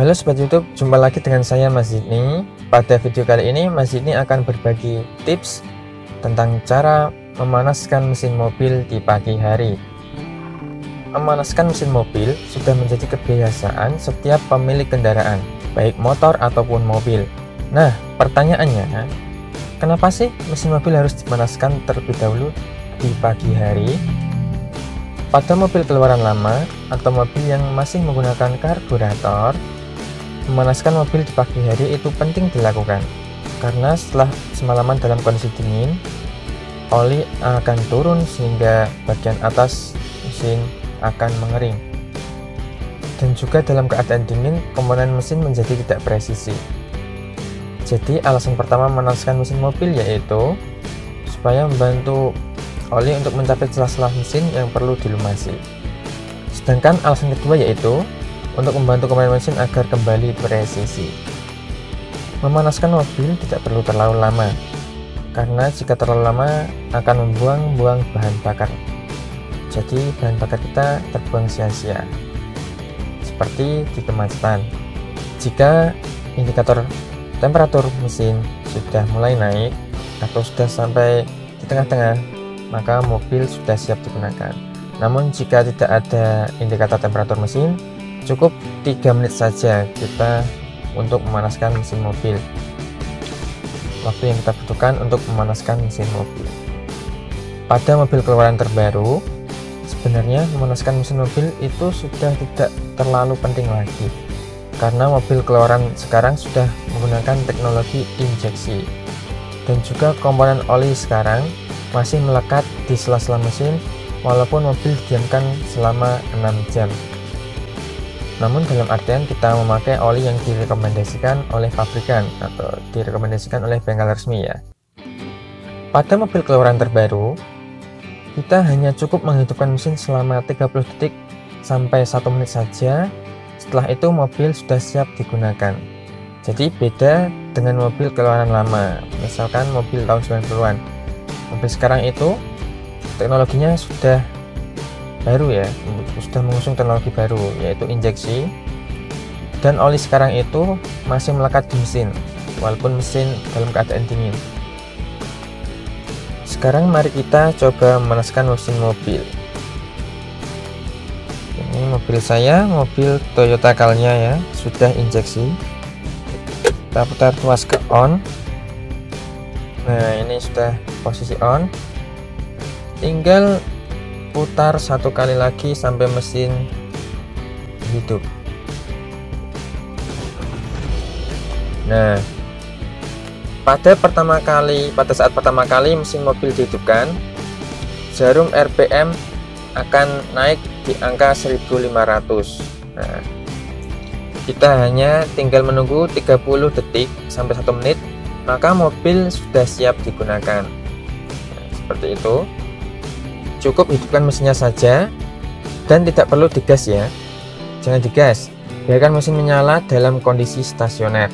Halo Sobat YouTube, jumpa lagi dengan saya Mas Zidni. Pada video kali ini Mas Zidni akan berbagi tips tentang cara memanaskan mesin mobil di pagi hari. Memanaskan mesin mobil sudah menjadi kebiasaan setiap pemilik kendaraan, baik motor ataupun mobil. Nah, pertanyaannya, kenapa sih mesin mobil harus dipanaskan terlebih dahulu di pagi hari? Pada mobil keluaran lama atau mobil yang masih menggunakan karburator, memanaskan mobil di pagi hari itu penting dilakukan, karena setelah semalaman dalam kondisi dingin, oli akan turun sehingga bagian atas mesin akan mengering. Dan juga dalam keadaan dingin, komponen mesin menjadi tidak presisi. Jadi alasan pertama memanaskan mesin mobil yaitu supaya membantu oli untuk mencapai celah-celah mesin yang perlu dilumasi. Sedangkan alasan kedua yaitu untuk membantu komponen mesin agar kembali presisi. Memanaskan mobil tidak perlu terlalu lama, karena jika terlalu lama akan membuang-buang bahan bakar. Jadi bahan bakar kita terbuang sia-sia, seperti di kemacetan. Jika indikator temperatur mesin sudah mulai naik atau sudah sampai di tengah-tengah, maka mobil sudah siap digunakan. Namun jika tidak ada indikator temperatur mesin, cukup 3 menit saja kita untuk memanaskan mesin mobil. Waktu yang kita butuhkan untuk memanaskan mesin mobil. Pada mobil keluaran terbaru, sebenarnya memanaskan mesin mobil itu sudah tidak terlalu penting lagi, karena mobil keluaran sekarang sudah menggunakan teknologi injeksi, dan juga komponen oli sekarang masih melekat di sela-sela mesin walaupun mobil didiamkan selama 6 jam. Namun dalam artian kita memakai oli yang direkomendasikan oleh pabrikan atau direkomendasikan oleh bengkel resmi ya. Pada mobil keluaran terbaru, kita hanya cukup menghidupkan mesin selama 30 detik sampai 1 menit saja. Setelah itu mobil sudah siap digunakan. Jadi beda dengan mobil keluaran lama, misalkan mobil tahun 90-an. Mobil sekarang itu teknologinya sudah baru ya, sudah mengusung teknologi baru yaitu injeksi, dan oli sekarang itu masih melekat di mesin walaupun mesin dalam keadaan dingin. Sekarang mari kita coba memanaskan mesin mobil. Ini mobil saya, mobil Toyota Calya ya, sudah injeksi. Kita putar tuas ke on. Nah, ini sudah posisi on. Tinggal putar 1 kali lagi sampai mesin hidup. Nah, pada saat pertama kali mesin mobil dihidupkan, jarum RPM akan naik di angka 1500. Nah, kita hanya tinggal menunggu 30 detik sampai 1 menit, maka mobil sudah siap digunakan. Nah, seperti itu. Cukup hidupkan mesinnya saja dan tidak perlu digas ya. Jangan digas, biarkan mesin menyala dalam kondisi stasioner.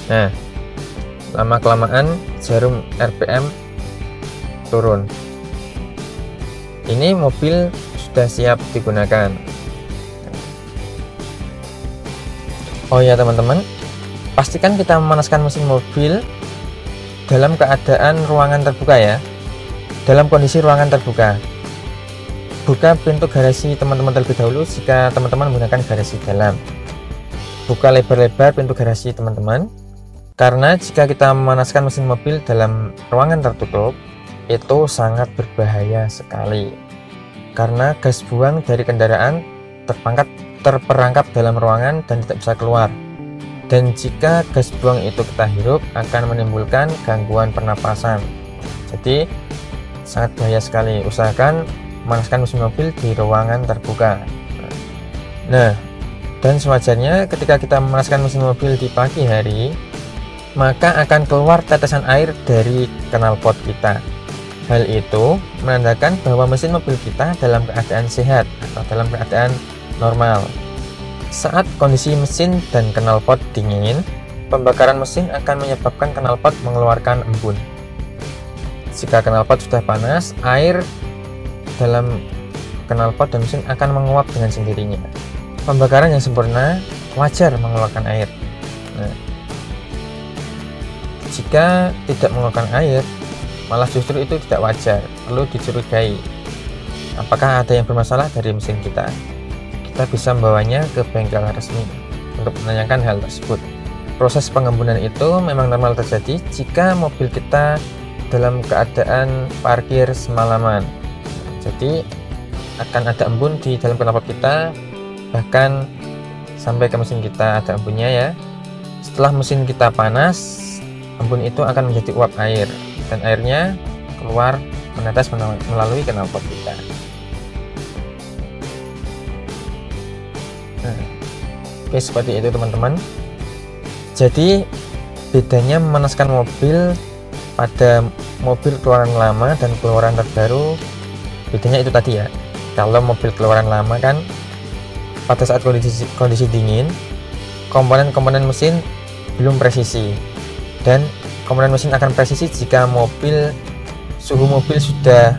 Nah, lama-kelamaan jarum RPM turun. Ini mobil sudah siap digunakan. Oh ya teman-teman, pastikan kita memanaskan mesin mobil dalam keadaan ruangan terbuka ya. Dalam kondisi ruangan terbuka, buka pintu garasi teman-teman terlebih dahulu jika teman-teman menggunakan garasi dalam. Buka lebar-lebar pintu garasi teman-teman, karena jika kita memanaskan mesin mobil dalam ruangan tertutup, itu sangat berbahaya sekali, karena gas buang dari kendaraan terperangkap dalam ruangan dan tidak bisa keluar. Dan jika gas buang itu kita hirup akan menimbulkan gangguan pernapasan. Jadi sangat bahaya sekali. Usahakan memanaskan mesin mobil di ruangan terbuka. Nah, dan sewajarnya ketika kita memanaskan mesin mobil di pagi hari, maka akan keluar tetesan air dari knalpot kita. Hal itu menandakan bahwa mesin mobil kita dalam keadaan sehat atau dalam keadaan normal. Saat kondisi mesin dan knalpot dingin, pembakaran mesin akan menyebabkan knalpot mengeluarkan embun. Jika knalpot sudah panas, air dalam knalpot dan mesin akan menguap dengan sendirinya. Pembakaran yang sempurna wajar mengeluarkan air. Nah, jika tidak mengeluarkan air, malah justru itu tidak wajar, perlu dicurigai. Apakah ada yang bermasalah dari mesin kita? Kita bisa membawanya ke bengkel resmi untuk menanyakan hal tersebut. Proses pengembunan itu memang normal terjadi jika mobil kita dalam keadaan parkir semalaman. Jadi akan ada embun di dalam knalpot kita, bahkan sampai ke mesin kita ada embunnya ya. Setelah mesin kita panas, embun itu akan menjadi uap air dan airnya keluar menetes melalui knalpot kita. Nah, oke, seperti itu teman-teman. Jadi bedanya memanaskan mobil pada mobil keluaran lama dan keluaran terbaru, bedanya itu tadi ya. Kalau mobil keluaran lama kan pada saat kondisi dingin, komponen-komponen mesin belum presisi, dan komponen mesin akan presisi jika suhu mobil sudah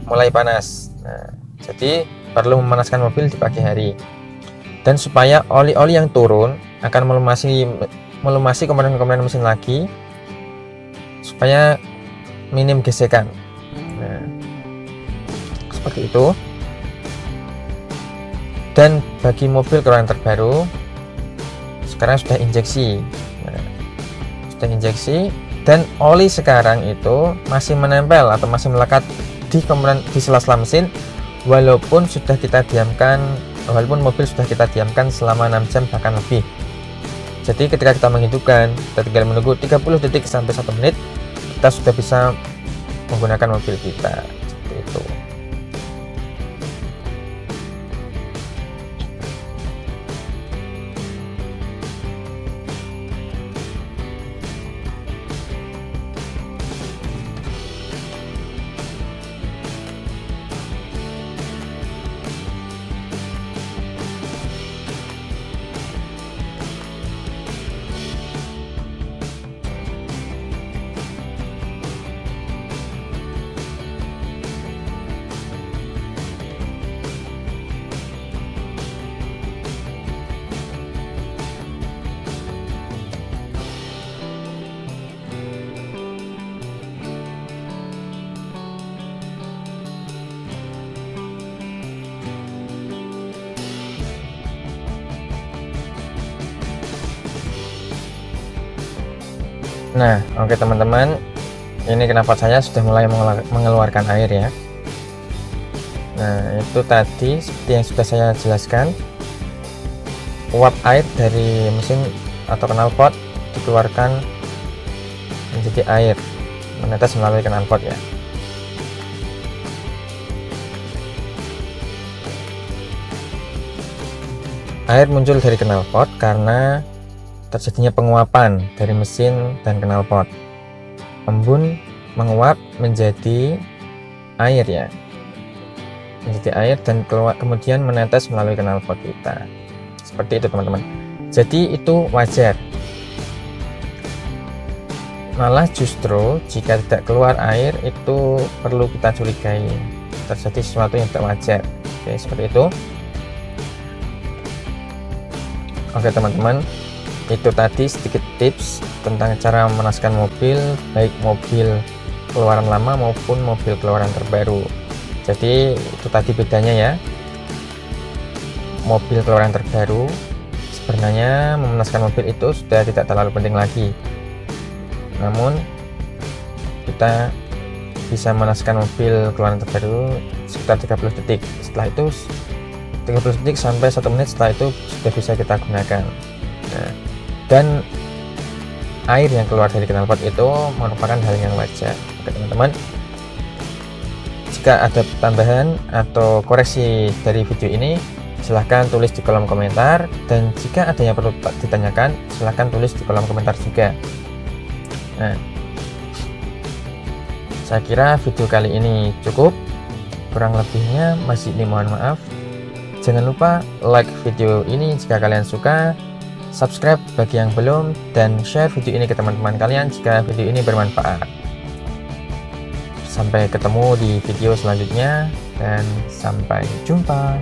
mulai panas. Nah, jadi perlu memanaskan mobil di pagi hari. Dan supaya oli-oli yang turun akan melumasi komponen-komponen mesin lagi, supaya minim gesekan. Nah, seperti itu. Dan bagi mobil keluaran terbaru, sekarang sudah injeksi. Nah, sudah injeksi, dan oli sekarang itu masih menempel atau masih melekat di sela-sela mesin, walaupun mobil sudah kita diamkan selama 6 jam bahkan lebih. Jadi ketika kita menghidupkan, kita tinggal menunggu 30 detik sampai 1 menit, kita sudah bisa menggunakan mobil kita. Seperti itu. Nah, oke teman-teman, ini knalpot saya sudah mulai mengeluarkan air ya. Nah, itu tadi seperti yang sudah saya jelaskan, uap air dari mesin atau knalpot dikeluarkan menjadi air, menetes melalui knalpot ya. Air muncul dari knalpot karena terjadinya penguapan dari mesin dan knalpot. Embun menguap menjadi air ya, menjadi air dan kemudian menetes melalui knalpot kita. Seperti itu teman-teman. Jadi itu wajar. Malah justru jika tidak keluar air itu perlu kita curigai, terjadi sesuatu yang tidak wajar. Oke, seperti itu. Oke teman-teman, itu tadi sedikit tips tentang cara memanaskan mobil, baik mobil keluaran lama maupun mobil keluaran terbaru. Jadi itu tadi bedanya ya. Mobil keluaran terbaru sebenarnya memanaskan mobil itu sudah tidak terlalu penting lagi, namun kita bisa memanaskan mobil keluaran terbaru sekitar 30 detik. Setelah itu 30 detik sampai 1 menit, setelah itu sudah bisa kita gunakan. Nah, dan air yang keluar dari knalpot itu merupakan hal yang wajar. Oke teman-teman, jika ada tambahan atau koreksi dari video ini, silahkan tulis di kolom komentar, dan jika ada yang perlu ditanyakan silahkan tulis di kolom komentar juga. Nah, saya kira video kali ini cukup, kurang lebihnya masih ini mohon maaf. Jangan lupa like video ini jika kalian suka, subscribe bagi yang belum, dan share video ini ke teman-teman kalian jika video ini bermanfaat. Sampai ketemu di video selanjutnya dan sampai jumpa.